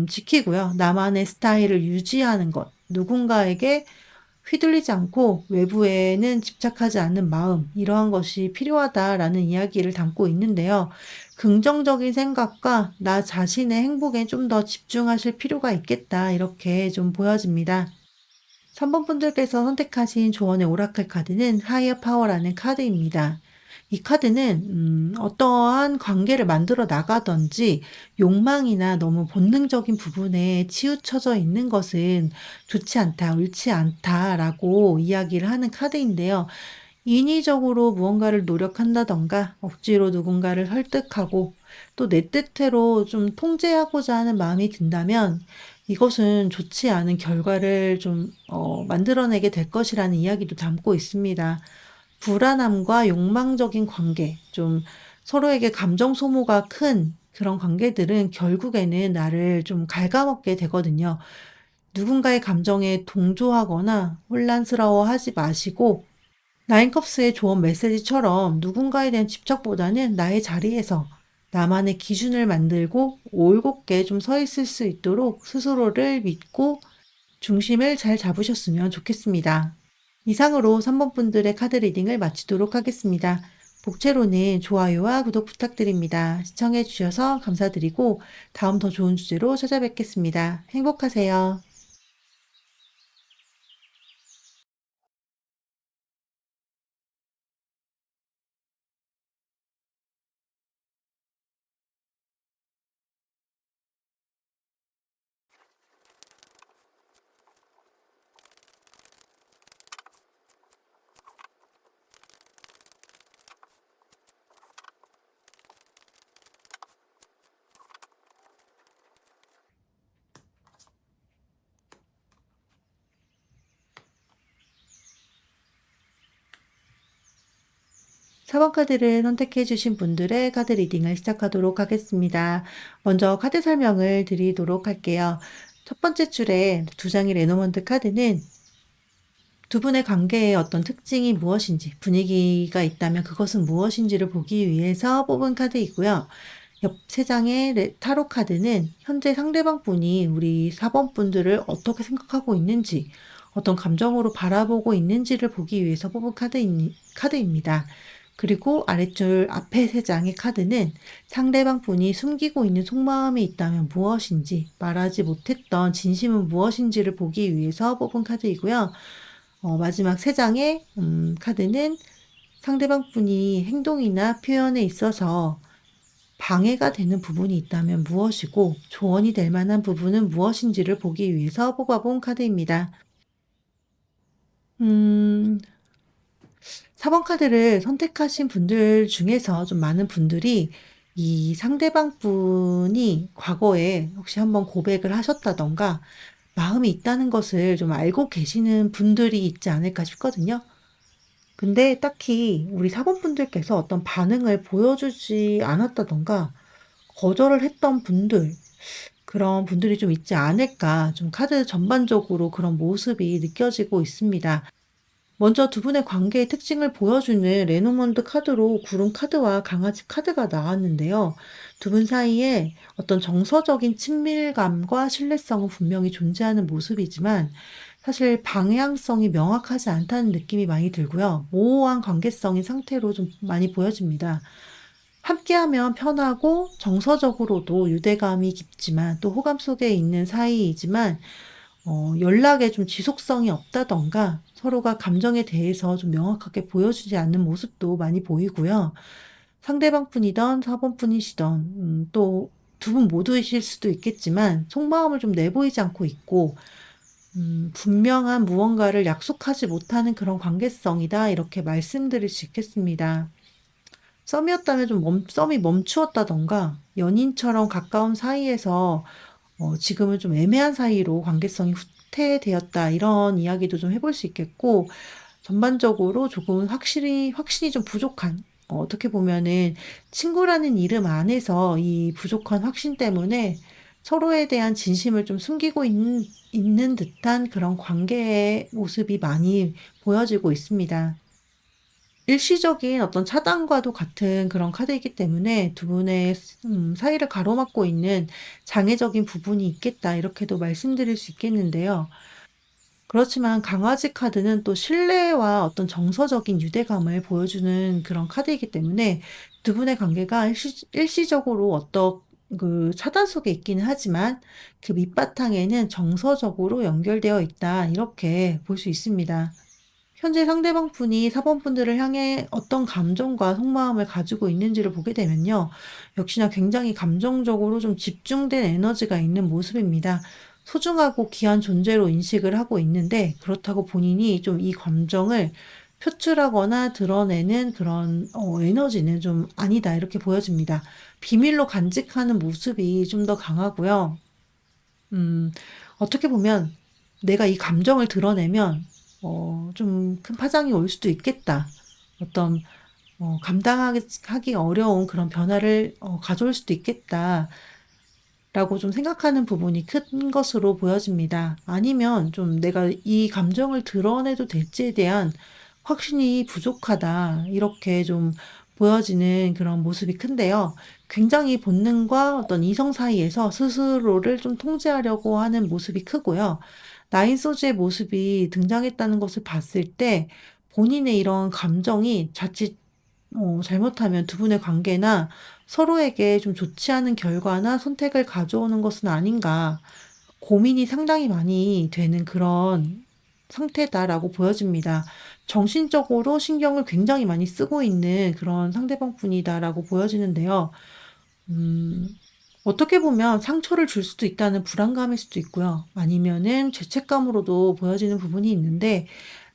지키고요. 나만의 스타일을 유지하는 것, 누군가에게 휘둘리지 않고 외부에는 집착하지 않는 마음, 이러한 것이 필요하다라는 이야기를 담고 있는데요. 긍정적인 생각과 나 자신의 행복에 좀 더 집중하실 필요가 있겠다. 이렇게 좀 보여집니다. 3번 분들께서 선택하신 조언의 오라클 카드는 하이어 파워라는 카드입니다. 이 카드는 어떠한 관계를 만들어 나가든지 욕망이나 너무 본능적인 부분에 치우쳐져 있는 것은 좋지 않다, 옳지 않다라고 이야기를 하는 카드인데요. 인위적으로 무언가를 노력한다던가 억지로 누군가를 설득하고 또 내 뜻대로 좀 통제하고자 하는 마음이 든다면 이것은 좋지 않은 결과를 좀 만들어내게 될 것이라는 이야기도 담고 있습니다. 불안함과 욕망적인 관계, 좀 서로에게 감정 소모가 큰 그런 관계들은 결국에는 나를 좀 갉아먹게 되거든요. 누군가의 감정에 동조하거나 혼란스러워하지 마시고 나인컵스의 조언 메시지처럼 누군가에 대한 집착보다는 나의 자리에서 나만의 기준을 만들고 올곧게 좀 서 있을 수 있도록 스스로를 믿고 중심을 잘 잡으셨으면 좋겠습니다. 이상으로 3번 분들의 카드 리딩을 마치도록 하겠습니다. 복채로는 좋아요와 구독 부탁드립니다. 시청해주셔서 감사드리고 다음 더 좋은 주제로 찾아뵙겠습니다. 행복하세요. 사 번 카드를 선택해 주신 분들의 카드 리딩을 시작하도록 하겠습니다. 먼저 카드 설명을 드리도록 할게요. 첫 번째 줄에 두 장의 레노먼드 카드는 두 분의 관계의 어떤 특징이 무엇인지, 분위기가 있다면 그것은 무엇인지를 보기 위해서 뽑은 카드이고요. 옆 세 장의 타로 카드는 현재 상대방 분이 우리 4번 분들을 어떻게 생각하고 있는지, 어떤 감정으로 바라보고 있는지를 보기 위해서 뽑은 카드입니다. 그리고 아랫줄 앞에 세 장의 카드는 상대방 분이 숨기고 있는 속마음이 있다면 무엇인지, 말하지 못했던 진심은 무엇인지를 보기 위해서 뽑은 카드이고요. 마지막 세 장의 카드는 상대방 분이 행동이나 표현에 있어서 방해가 되는 부분이 있다면 무엇이고 조언이 될 만한 부분은 무엇인지를 보기 위해서 뽑아본 카드입니다. 음, 4번 카드를 선택하신 분들 중에서 좀 많은 분들이 이 상대방 분이 과거에 혹시 한번 고백을 하셨다던가 마음이 있다는 것을 좀 알고 계시는 분들이 있지 않을까 싶거든요. 근데 딱히 우리 4번 분들께서 어떤 반응을 보여주지 않았다던가 거절을 했던 분들, 그런 분들이 좀 있지 않을까, 좀 카드 전반적으로 그런 모습이 느껴지고 있습니다. 먼저 두 분의 관계의 특징을 보여주는 레노먼드 카드로 구름 카드와 강아지 카드가 나왔는데요. 두 분 사이에 어떤 정서적인 친밀감과 신뢰성은 분명히 존재하는 모습이지만 사실 방향성이 명확하지 않다는 느낌이 많이 들고요. 모호한 관계성인 상태로 좀 많이 보여집니다. 함께하면 편하고 정서적으로도 유대감이 깊지만 또 호감 속에 있는 사이이지만 연락에 좀 지속성이 없다던가 서로가 감정에 대해서 좀 명확하게 보여주지 않는 모습도 많이 보이고요. 상대방 분이던 4번 분이시던 또 두 분 모두이실 수도 있겠지만 속마음을 좀 내보이지 않고 있고 분명한 무언가를 약속하지 못하는 그런 관계성이다 이렇게 말씀드릴 수 있겠습니다. 썸이었다면 썸이 멈추었다던가 연인처럼 가까운 사이에서 지금은 좀 애매한 사이로 관계성이 후퇴되었다 이런 이야기도 좀 해볼 수 있겠고 전반적으로 조금 확신이 좀 부족한 어떻게 보면은 친구라는 이름 안에서 이 부족한 확신 때문에 서로에 대한 진심을 좀 숨기고 있는 듯한 그런 관계의 모습이 많이 보여지고 있습니다. 일시적인 어떤 차단과도 같은 그런 카드이기 때문에 두 분의 사이를 가로막고 있는 장애적인 부분이 있겠다 이렇게도 말씀드릴 수 있겠는데요. 그렇지만 강아지 카드는 또 신뢰와 어떤 정서적인 유대감을 보여주는 그런 카드이기 때문에 두 분의 관계가 일시적으로 그 차단 속에 있기는 하지만 그 밑바탕에는 정서적으로 연결되어 있다. 이렇게 볼 수 있습니다. 현재 상대방 분이 사번분들을 향해 어떤 감정과 속마음을 가지고 있는지를 보게 되면요. 역시나 굉장히 감정적으로 좀 집중된 에너지가 있는 모습입니다. 소중하고 귀한 존재로 인식을 하고 있는데 그렇다고 본인이 좀 이 감정을 표출하거나 드러내는 그런 에너지는 좀 아니다 이렇게 보여집니다. 비밀로 간직하는 모습이 좀 더 강하고요. 어떻게 보면 내가 이 감정을 드러내면 좀 큰 파장이 올 수도 있겠다. 어떤 감당하기 어려운 그런 변화를 가져올 수도 있겠다. 라고 좀 생각하는 부분이 큰 것으로 보여집니다. 아니면 좀 내가 이 감정을 드러내도 될지에 대한 확신이 부족하다. 이렇게 좀 보여지는 그런 모습이 큰데요. 굉장히 본능과 어떤 이성 사이에서 스스로를 좀 통제하려고 하는 모습이 크고요. 나인 소즈의 모습이 등장했다는 것을 봤을 때 본인의 이런 감정이 자칫 잘못하면 두 분의 관계나 서로에게 좀 좋지 않은 결과나 선택을 가져오는 것은 아닌가 고민이 상당히 많이 되는 그런 상태다라고 보여집니다. 정신적으로 신경을 굉장히 많이 쓰고 있는 그런 상대방 분이다라고 보여지는데요. 음, 어떻게 보면 상처를 줄 수도 있다는 불안감일 수도 있고요. 아니면은 죄책감으로도 보여지는 부분이 있는데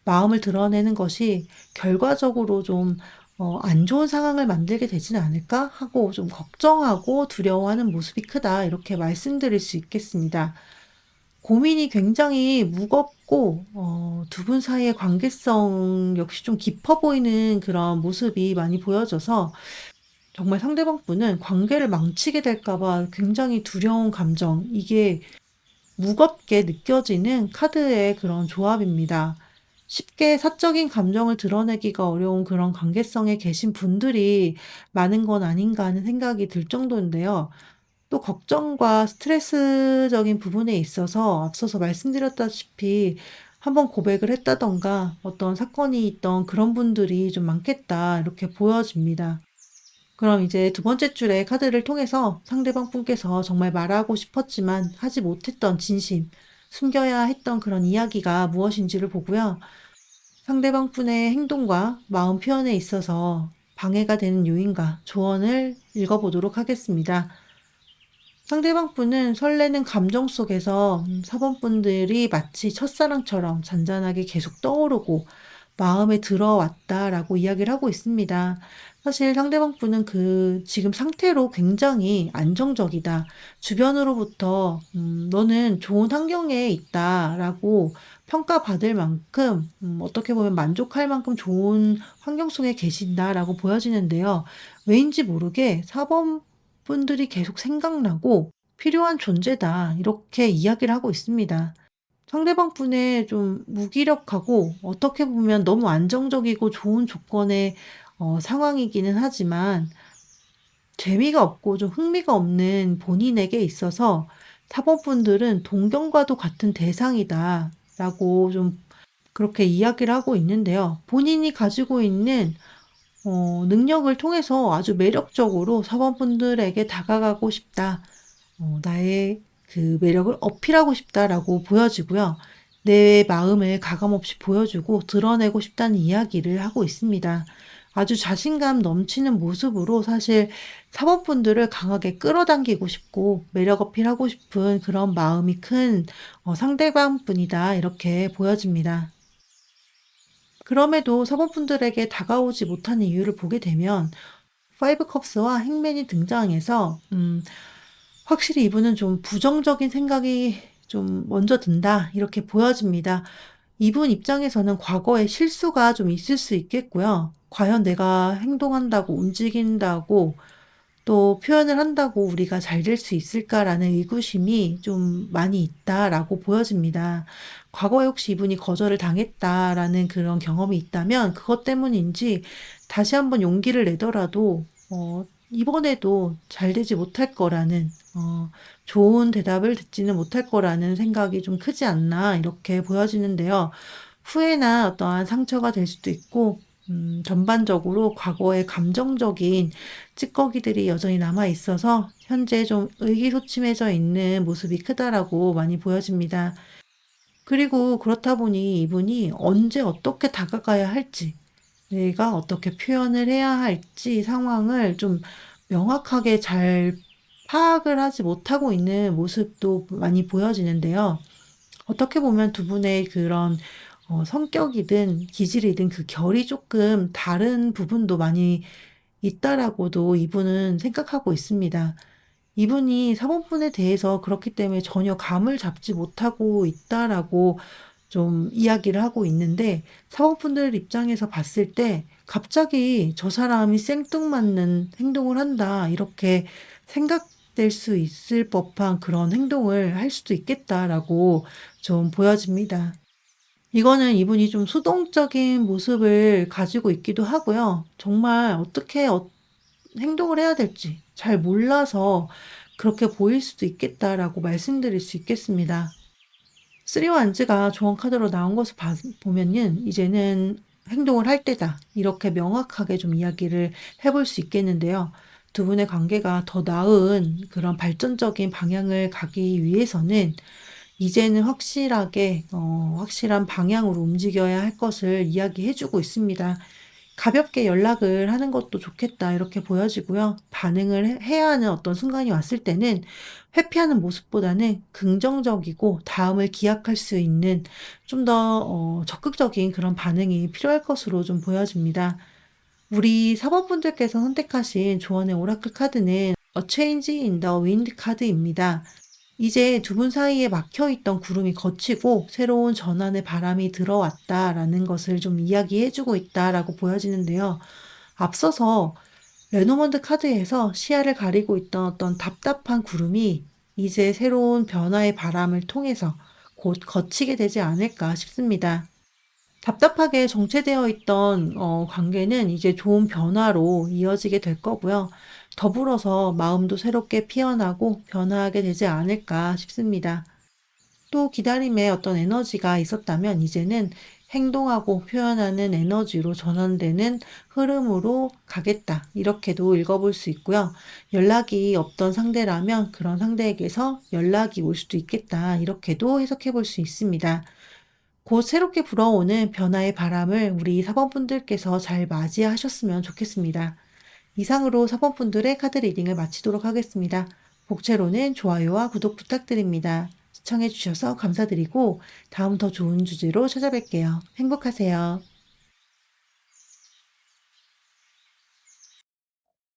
마음을 드러내는 것이 결과적으로 좀 안 좋은 상황을 만들게 되지는 않을까 하고 좀 걱정하고 두려워하는 모습이 크다. 이렇게 말씀드릴 수 있겠습니다. 고민이 굉장히 무겁고, 두 분 사이의 관계성 역시 좀 깊어 보이는 그런 모습이 많이 보여져서 정말 상대방 분은 관계를 망치게 될까봐 굉장히 두려운 감정, 이게 무겁게 느껴지는 카드의 그런 조합입니다. 쉽게 사적인 감정을 드러내기가 어려운 그런 관계성에 계신 분들이 많은 건 아닌가 하는 생각이 들 정도인데요. 또 걱정과 스트레스적인 부분에 있어서 앞서서 말씀드렸다시피 한번 고백을 했다던가 어떤 사건이 있던 그런 분들이 좀 많겠다 이렇게 보여집니다. 그럼 이제 두 번째 줄의 카드를 통해서 상대방 분께서 정말 말하고 싶었지만 하지 못했던 진심, 숨겨야 했던 그런 이야기가 무엇인지를 보고요. 상대방 분의 행동과 마음 표현에 있어서 방해가 되는 요인과 조언을 읽어보도록 하겠습니다. 상대방 분은 설레는 감정 속에서 사번분들이 마치 첫사랑처럼 잔잔하게 계속 떠오르고 마음에 들어왔다라고 이야기를 하고 있습니다. 사실 상대방 분은 그 지금 상태로 굉장히 안정적이다. 주변으로부터 너는 좋은 환경에 있다라고 평가받을 만큼 어떻게 보면 만족할 만큼 좋은 환경 속에 계신다라고 보여지는데요. 왜인지 모르게 사번 분들이 계속 생각나고 필요한 존재다. 이렇게 이야기를 하고 있습니다. 상대방 분의 좀 무기력하고 어떻게 보면 너무 안정적이고 좋은 조건의 상황이기는 하지만 재미가 없고 좀 흥미가 없는 본인에게 있어서 사법분들은 동경과도 같은 대상이다. 라고 좀 그렇게 이야기를 하고 있는데요. 본인이 가지고 있는 능력을 통해서 아주 매력적으로 사원분들에게 다가가고 싶다. 나의 그 매력을 어필하고 싶다라고 보여지고요. 내 마음을 가감없이 보여주고 드러내고 싶다는 이야기를 하고 있습니다. 아주 자신감 넘치는 모습으로 사실 사원분들을 강하게 끌어당기고 싶고 매력 어필하고 싶은 그런 마음이 큰 상대방 분이다. 이렇게 보여집니다. 그럼에도 사모분들에게 다가오지 못하는 이유를 보게 되면 파이브 컵스와 행맨이 등장해서 확실히 이분은 좀 부정적인 생각이 좀 먼저 든다 이렇게 보여집니다. 이분 입장에서는 과거에 실수가 좀 있을 수 있겠고요. 과연 내가 행동한다고 움직인다고 또 표현을 한다고 우리가 잘 될 수 있을까라는 의구심이 좀 많이 있다라고 보여집니다. 과거에 혹시 이분이 거절을 당했다라는 그런 경험이 있다면 그것 때문인지 다시 한번 용기를 내더라도 이번에도 잘 되지 못할 거라는 좋은 대답을 듣지는 못할 거라는 생각이 좀 크지 않나 이렇게 보여지는데요. 후회나 어떠한 상처가 될 수도 있고 전반적으로 과거의 감정적인 찌꺼기들이 여전히 남아 있어서 현재 좀 의기소침해져 있는 모습이 크다라고 많이 보여집니다. 그리고 그렇다 보니 이분이 언제 어떻게 다가가야 할지, 내가 어떻게 표현을 해야 할지 상황을 좀 명확하게 잘 파악을 하지 못하고 있는 모습도 많이 보여지는데요. 어떻게 보면 두 분의 그런 성격이든 기질이든 그 결이 조금 다른 부분도 많이 있다라고도 이분은 생각하고 있습니다. 이분이 사본분에 대해서 그렇기 때문에 전혀 감을 잡지 못하고 있다라고 좀 이야기를 하고 있는데, 사본분들 입장에서 봤을 때 갑자기 저 사람이 생뚱맞는 행동을 한다, 이렇게 생각될 수 있을 법한 그런 행동을 할 수도 있겠다라고 좀 보여집니다. 이거는 이분이 좀 수동적인 모습을 가지고 있기도 하고요. 정말 어떻게 행동을 해야 될지 잘 몰라서 그렇게 보일 수도 있겠다라고 말씀드릴 수 있겠습니다. 쓰리와 안즈가 조언 카드로 나온 것을 보면은 이제는 행동을 할 때다, 이렇게 명확하게 좀 이야기를 해볼 수 있겠는데요. 두 분의 관계가 더 나은 그런 발전적인 방향을 가기 위해서는 이제는 확실하게 확실한 방향으로 움직여야 할 것을 이야기해 주고 있습니다. 가볍게 연락을 하는 것도 좋겠다, 이렇게 보여지고요. 반응을 해야 하는 어떤 순간이 왔을 때는 회피하는 모습보다는 긍정적이고 다음을 기약할 수 있는 좀 더 적극적인 그런 반응이 필요할 것으로 좀 보여집니다. 우리 사모분들께서 선택하신 조언의 오라클 카드는 A Change in the Wind 카드입니다. 이제 두 분 사이에 막혀있던 구름이 걷히고 새로운 전환의 바람이 들어왔다라는 것을 좀 이야기해주고 있다라고 보여지는데요. 앞서서 레노먼드 카드에서 시야를 가리고 있던 어떤 답답한 구름이 이제 새로운 변화의 바람을 통해서 곧 걷히게 되지 않을까 싶습니다. 답답하게 정체되어 있던 관계는 이제 좋은 변화로 이어지게 될 거고요. 더불어서 마음도 새롭게 피어나고 변화하게 되지 않을까 싶습니다. 또 기다림에 어떤 에너지가 있었다면 이제는 행동하고 표현하는 에너지로 전환되는 흐름으로 가겠다, 이렇게도 읽어볼 수 있고요. 연락이 없던 상대라면 그런 상대에게서 연락이 올 수도 있겠다, 이렇게도 해석해 볼 수 있습니다. 곧 새롭게 불어오는 변화의 바람을 우리 사범분들께서 잘 맞이하셨으면 좋겠습니다. 이상으로 사범분들의 카드 리딩을 마치도록 하겠습니다. 복채로는 좋아요와 구독 부탁드립니다. 시청해주셔서 감사드리고 다음 더 좋은 주제로 찾아뵐게요. 행복하세요.